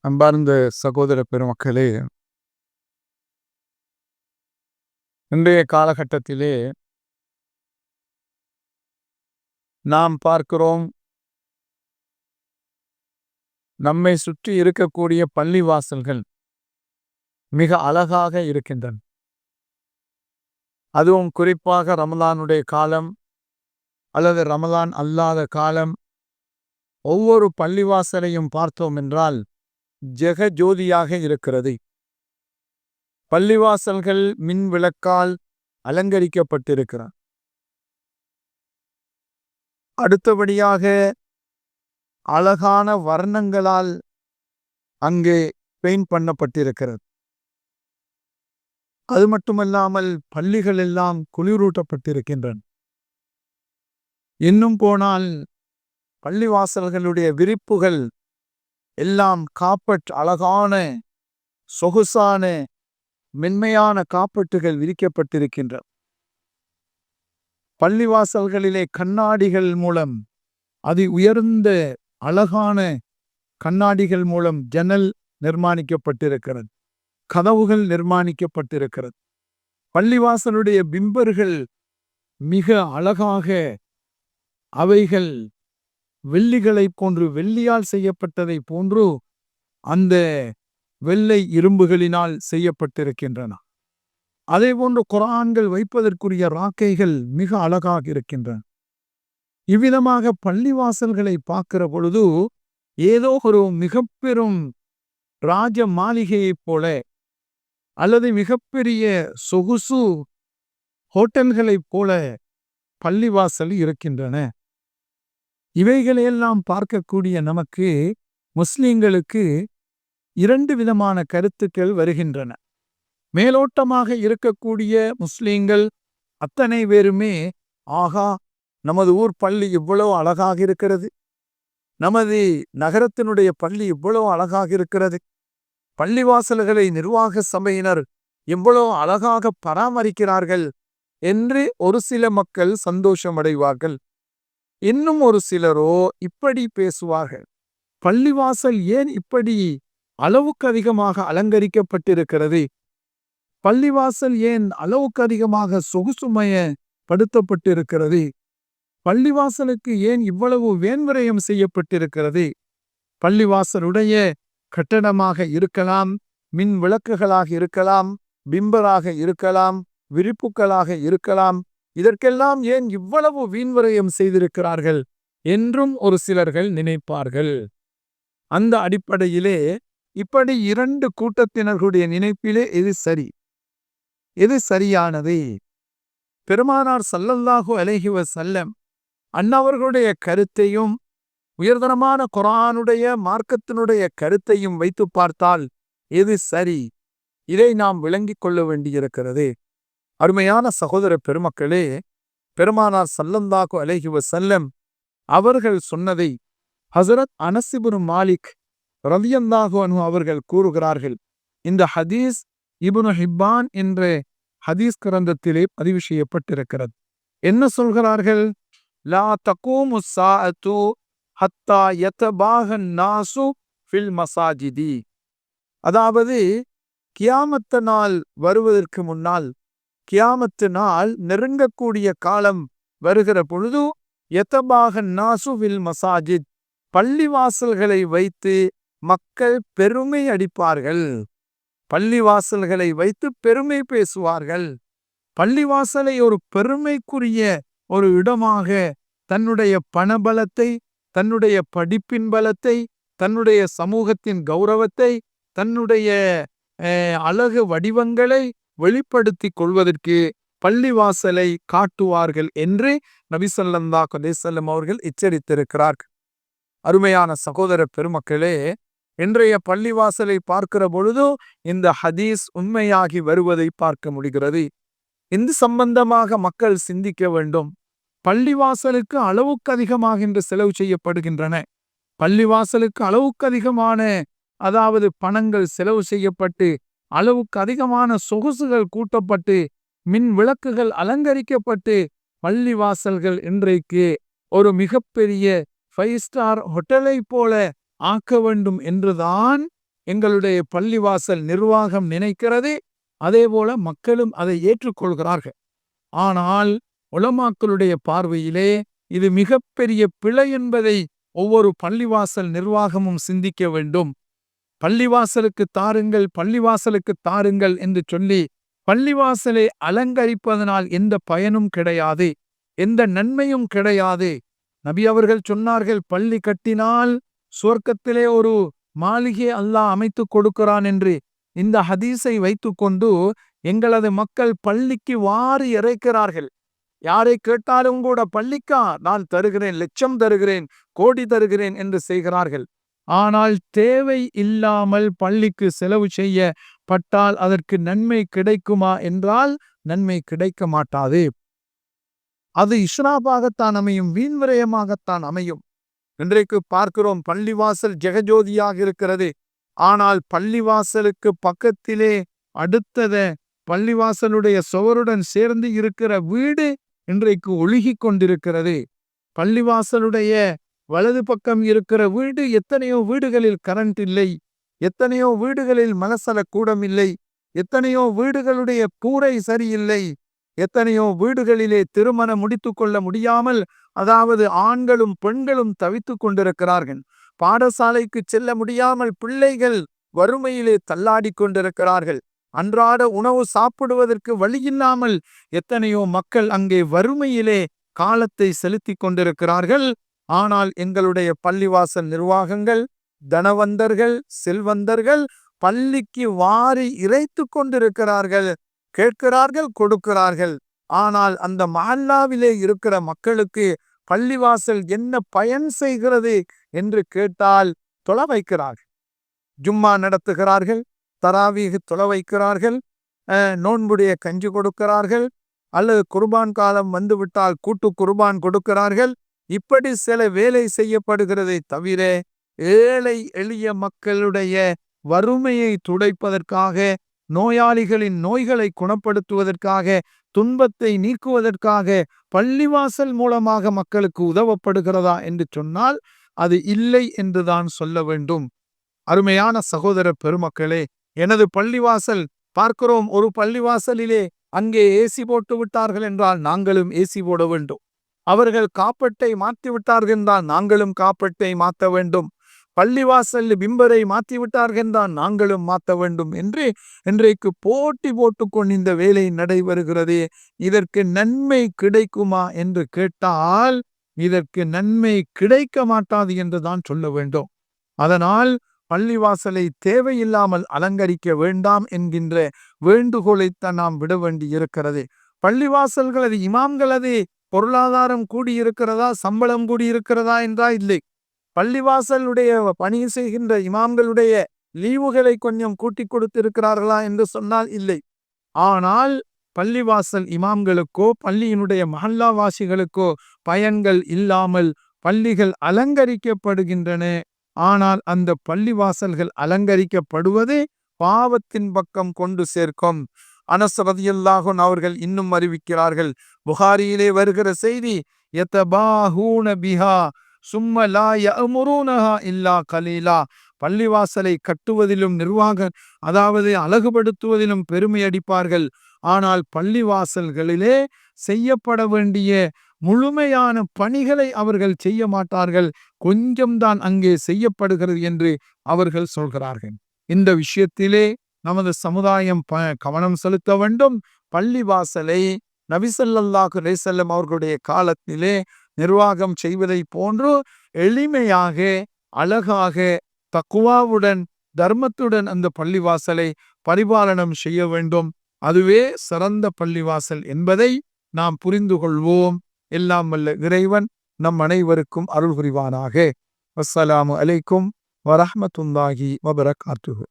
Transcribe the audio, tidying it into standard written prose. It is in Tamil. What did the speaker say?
அன்பார்ந்த சகோதர பெருமக்களே, இன்றைய காலகட்டத்திலே நாம் பார்க்கிறோம், நம்மை சுற்றி இருக்கக்கூடிய பள்ளிவாசல்கள் மிக அழகாக இருக்கின்றன. அதுவும் குறிப்பாக ரமலானுடைய காலம் அல்லது ரமலான் அல்லாத காலம், ஒவ்வொரு பள்ளிவாசலையும் பார்த்தோம் என்றால் ஜெகஜோதியாக இருக்கிறது. பள்ளிவாசல்கள் மின் விளக்கால் அலங்கரிக்கப்பட்டிருக்கிறது. அடுத்தபடியாக அழகான வர்ணங்களால் அங்கே பெயிண்ட் பண்ணப்பட்டிருக்கிறது. அது மட்டுமல்லாமல் பள்ளிகள் எல்லாம் குளிரூட்டப்பட்டிருக்கின்றன. இன்னும் போனால் பள்ளிவாசல்களுடைய விரிப்புகள் எல்லாம் காப்பட், அழகான சொகுசான மென்மையான காப்பட்டுகள் விரிக்கப்பட்டிருக்கின்றன. பள்ளிவாசல்களிலே கண்ணாடிகள் மூலம், அதி உயர்ந்த அழகான கண்ணாடிகள் மூலம் ஜன்னல் நிர்மாணிக்கப்பட்டிருக்கிறது, கதவுகள் நிர்மாணிக்கப்பட்டிருக்கிறது. பள்ளிவாசலுடைய பிம்பர்கள் மிக அழகாக, அவைகள் வெள்ளிகளை போன்று, வெள்ளியால் செய்யப்பட்டதை போன்று அந்த வெள்ளை இரும்புகளினால் செய்யப்பட்டிருக்கின்றன. அதே போன்று குர்ஆன்கள் வைப்பதற்குரிய ராக்கைகள் மிக அழகாக இருக்கின்றன. இவ்விதமாக பள்ளிவாசல்களை பார்க்கிற பொழுது ஏதோ ஒரு மிக பெரும் ராஜ மாளிகையைப் போல அல்லது மிகப்பெரிய சொகுசு ஹோட்டல்களைப் போல பள்ளிவாசல் இருக்கின்றன. இவைகளையெல்லாம் பார்க்கக்கூடிய நமக்கு, முஸ்லிம்களுக்கு இரண்டு விதமான கருத்துக்கள் வருகின்றன. மேலோட்டமாக இருக்கக்கூடிய முஸ்லிம்கள் அத்தனை பேருமே, ஆகா, நமது ஊர் பள்ளி இவ்வளவு அழகாக இருக்கிறது, நமது நகரத்தினுடைய பள்ளி இவ்வளவு அழகாக இருக்கிறது, பள்ளிவாசல்களை நிர்வாக சபையினர் எவ்வளவு அழகாக பராமரிக்கிறார்கள் என்று ஒரு சில மக்கள் சந்தோஷம் அடைவார்கள். இன்னும் ஒரு சிலரோ இப்படி பேசுவார்கள், பள்ளிவாசல் ஏன் இப்படி அளவுக்கு அதிகமாக அலங்கரிக்கப்பட்டிருக்கிறது, பள்ளிவாசல் ஏன் அளவுக்கு அதிகமாக சொகுசுமயப்படுத்தப்பட்டிருக்கிறது, பள்ளிவாசலுக்கு ஏன் இவ்வளவு வேன்விரயம் செய்யப்பட்டிருக்கிறது. பள்ளிவாசலுடைய கட்டடமாக இருக்கலாம், மின் விளக்குகளாக இருக்கலாம், பிம்பராக இருக்கலாம், விரிப்புகளாக இருக்கலாம், இதற்கெல்லாம் ஏன் இவ்வளவு வீண்விரயம் செய்திருக்கிறார்கள் என்றும் ஒரு சிலர்கள் நினைப்பார்கள். அந்த அடிப்படையிலே இப்படி இரண்டு கூட்டத்தினர்களுடைய நினைப்பிலே எது சரி, எது சரியானது? பெருமானார் ஸல்லல்லாஹு அலைஹி வஸல்லம் அன்னவர்களுடைய கருத்தையும் உயர்தரமான குர்ஆனுடைய மார்க்கத்தினுடைய கருத்தையும் வைத்து பார்த்தால் எது சரி? இதை நாம் விளங்கிக் கொள்ள வேண்டியிருக்கிறது. அருமையான சகோதர பெருமக்களே, பெருமானார் ஸல்லல்லாஹு அலைஹி வஸல்லம் அவர்கள் சொன்னதை ஹஸரத் அனஸ் இப்னு மாலிக் ரலியல்லாஹு அன்ஹு அவர்கள் கூறுகிறார்கள். இந்த ஹதீஸ் இப்னு ஹிப்பான் என்ற ஹதீஸ் கிரந்தத்திலே பதிவு செய்யப்பட்டிருக்கிறது. என்ன சொல்கிறார்கள்? லா தகூமு ஸாஅத்து ஹத்தா யதபாஹன் நாசு ஃபில் மசாஜிதி. அதாவது கியாமத்து நாள் வருவதற்கு முன்னால், கியாமத்து நாள் நெருங்கக்கூடிய காலம் வருகிற பொழுது, யதபாஹன் நாசு ஃபில் மசாஜித், பள்ளிவாசல்களை வைத்து மக்கள் பெருமை அடிப்பார்கள், பள்ளிவாசல்களை வைத்து பெருமை பேசுவார்கள். பள்ளிவாசலை ஒரு பெருமைக்குரிய ஒரு இடமாக, தன்னுடைய பணபலத்தை, தன்னுடைய படிப்பின் பலத்தை, தன்னுடைய சமூகத்தின் கௌரவத்தை, தன்னுடைய அழகு வடிவங்களை வெளிப்படுத்தி கொள்வதற்கு பள்ளிவாசலை காட்டுவார்கள் என்று நபி ஸல்லல்லாஹு அலைஹி வஸல்லம் அவர்கள் எச்சரித்திருக்கிறார்கள். அருமையான சகோதர பெருமக்களே, இன்றைய பள்ளிவாசலை பார்க்கிற பொழுது இந்த ஹதீஸ் உண்மையாகி வருவதை பார்க்க முடிகிறது. இந்த சம்பந்தமாக மக்கள் சிந்திக்க வேண்டும். பள்ளிவாசலுக்கு அளவுக்கு அதிகமாக இன்று செலவு செய்யப்படுகின்றன. பள்ளிவாசலுக்கு அளவுக்கு அதிகமான, அதாவது பணங்கள் செலவு செய்யப்பட்டு, அளவுக்கு அதிகமான சொகுசுகள் கூட்டப்பட்டு, மின் விளக்குகள் அலங்கரிக்கப்பட்டு, பள்ளிவாசல்கள் இன்றைக்கு ஒரு மிகப்பெரிய 5 ஸ்டார் ஹோட்டலை போல ஆக்க வேண்டும் என்றுதான் எங்களுடைய பள்ளிவாசல் நிர்வாகம் நினைக்கிறது. அதேபோல மக்களும் அதை ஏற்றுக்கொள்கிறார்கள். ஆனால் உலமாக்களுடைய பார்வையிலே இது மிகப்பெரிய பிழை என்பதை ஒவ்வொரு பள்ளிவாசல் நிர்வாகமும் சிந்திக்க வேண்டும். பள்ளிவாசலுக்கு தாருங்கள், பள்ளிவாசலுக்கு தாருங்கள் என்று சொல்லி பள்ளிவாசலை அலங்கரிப்பதனால் எந்த பயனும் கிடையாது, எந்த நன்மையும் கிடையாது. நபி அவர்கள் சொன்னார்கள், பள்ளி கட்டினால் சுவர்க்கத்திலே ஒரு மாளிகை அல்லாஹ் அமைத்து கொடுக்கிறான் என்று. இந்த ஹதீஸை வைத்துக்கொண்டு எங்களது மக்கள் பள்ளிக்கு வாரி இறைக்கிறார்கள். யாரை கேட்டாலும் கூட பள்ளிக்கா நான் தருகிறேன், லட்சம் தருகிறேன், கோடி தருகிறேன் என்று செய்கிறார்கள். ஆனால் தேவை இல்லாமல் பள்ளிக்கு செலவு செய்யப்பட்டால் அதற்கு நன்மை கிடைக்குமா என்றால் நன்மை கிடைக்க மாட்டாது. அது இஸ்ராபாகத்தான் அமையும், வீண்விரயமாகத்தான் அமையும். இன்றைக்கு பார்க்கிறோம், பள்ளிவாசல் ஜெகஜோதியாக இருக்கிறது. ஆனால் பள்ளிவாசலுக்கு பக்கத்திலே அடுத்தத பள்ளிவாசலுடைய சுவருடன் சேர்ந்து இருக்கிற வீடு இன்றைக்கு ஒழுகி கொண்டிருக்கிறது. பள்ளிவாசலுடைய வலது பக்கம் இருக்கிற வீடு, எத்தனையோ வீடுகளில் கரண்ட் இல்லை, எத்தனையோ வீடுகளில் மலசல கூடம் இல்லை, எத்தனையோ வீடுகளுடைய கூரை சரியில்லை, எத்தனையோ வீடுகளிலே திருமணம் முடித்து கொள்ள முடியாமல், அதாவது ஆண்களும் பெண்களும் தவித்து கொண்டிருக்கிறார்கள். பாடசாலைக்கு செல்ல முடியாமல் பிள்ளைகள் வறுமையிலே தள்ளாடி கொண்டிருக்கிறார்கள். அன்றாட உணவு சாப்பிடுவதற்கு வழியில்லாமல் எத்தனையோ மக்கள் அங்கே வறுமையிலே காலத்தை செலுத்தி கொண்டிருக்கிறார்கள். ஆனால் எங்களுடைய பள்ளிவாசல் நிர்வாகங்கள், தனவந்தர்கள், செல்வந்தர்கள் பள்ளிக்கு வாரி இறைத்து கொண்டிருக்கிறார்கள். கேட்கிறார்கள், கொடுக்கிறார்கள். ஆனால் அந்த மஹல்லாவிலே இருக்கிற மக்களுக்கு பள்ளிவாசல் என்ன பயன் செய்கிறது என்று கேட்டால் தொலை வைக்கிறார்கள். ஜும்மா நடத்துகிறார்கள், தராவீஹ் தொலை வைக்கிறார்கள், நோன்புடைய கஞ்சி கொடுக்கிறார்கள், அல்லது குர்பான் காலம் வந்துவிட்டால் கூட்டு குர்பான் கொடுக்கிறார்கள். இப்படி சில வேலை செய்யப்படுகிறதை தவிர ஏழை எளிய மக்களுடைய வறுமையை துடைப்பதற்காக, நோயாளிகளின் நோய்களை குணப்படுத்துவதற்காக, துன்பத்தை நீக்குவதற்காக பள்ளிவாசல் மூலமாக மக்களுக்கு உதவப்படுகிறதா என்று சொன்னால் அது இல்லை என்றுதான் சொல்ல வேண்டும். அருமையான சகோதர பெருமக்களே, எனது பள்ளிவாசல் பார்க்கிறோம், ஒரு பள்ளிவாசலிலே அங்கே ஏசி போட்டு விட்டார்கள் என்றால் நாங்களும் ஏசி போட வேண்டும். அவர்கள் காப்பட்டை மாற்றி விட்டார்கள் என்றால் நாங்களும் காப்பட்டை மாற்ற வேண்டும். பள்ளிவாசல் பிம்பரை மாற்றி விட்டார்கள் என்றால் நாங்களும் மாற்ற வேண்டும் என்று இன்றைக்கு போட்டி போட்டுக்கொண்டு இந்த வேலை நடைபெறுகிறது. இதற்கு நன்மை கிடைக்குமா என்று கேட்டால் இதற்கு நன்மை கிடைக்க மாட்டாது என்றுதான் சொல்ல வேண்டும். அதனால் பள்ளிவாசலை தேவையில்லாமல் அலங்கரிக்க வேண்டாம் என்கின்ற வேண்டுகோளைத்தான் நாம் விட வேண்டி இருக்கிறது. பள்ளிவாசல்களது இமாம்களது பொருளாதாரம் கூடியிருக்கிறதா, சம்பளம் கூடியிருக்கிறதா என்றா இல்லை. பள்ளிவாசலுடைய பணி செய்கின்ற இமாம்களுடைய லீவுகளை கொஞ்சம் கூட்டி கொடுத்திருக்கிறார்களா என்று சொன்னால் இல்லை. ஆனால் பள்ளிவாசல் இமாம்களுக்கோ பள்ளியினுடைய மஹல்லாவாசிகளுக்கோ பயன்கள் இல்லாமல் பள்ளிகள் அலங்கரிக்கப்படுகின்றன. ஆனால் அந்த பள்ளிவாசல்கள் அலங்கரிக்கப்படுவது பாவத்தின் பக்கம் கொண்டு சேர்க்கும். அனஸ் ரலியல்லாஹு அன்ஹு அவர்கள் இன்னும் அறிவிக்கிறார்கள், புகாரியிலே வருகிற செய்தி, யதபாஹூன பிஹா சும்ம லா யஅமுருனஹா இல்லா கலீலா. பள்ளிவாசலை கட்டுவதிலும் அதாவது அழகுபடுத்துவதிலும் பெருமை அடிப்பார்கள். ஆனால் பள்ளிவாசல்களிலே செய்யப்பட வேண்டிய முழுமையான பணிகளை அவர்கள் செய்ய மாட்டார்கள். கொஞ்சம்தான் அங்கே செய்யப்படுகிறது என்று அவர்கள் சொல்கிறார்கள். இந்த விஷயத்திலே நமது சமுதாயம் கவனம் செலுத்த வேண்டும். பள்ளிவாசலை நபி ஸல்லல்லாஹு அலைஹி வஸல்லம் அவர்களுடைய காலத்திலே நிர்வாகம் செய்வதை போன்று எளிமையாக, அழகாக, தக்குவாவுடன், தர்மத்துடன் அந்த பள்ளிவாசலை பரிபாலனம் செய்ய வேண்டும். அதுவே சிறந்த பள்ளிவாசல் என்பதை நாம் புரிந்து கொள்வோம். எல்லாம் வல்ல இறைவன் நம் அனைவருக்கும் அருள் புரிவானாக. அஸ்ஸலாமு அலைக்கும் வரஹ்மத்துல்லாஹி வபரகாத்துஹு.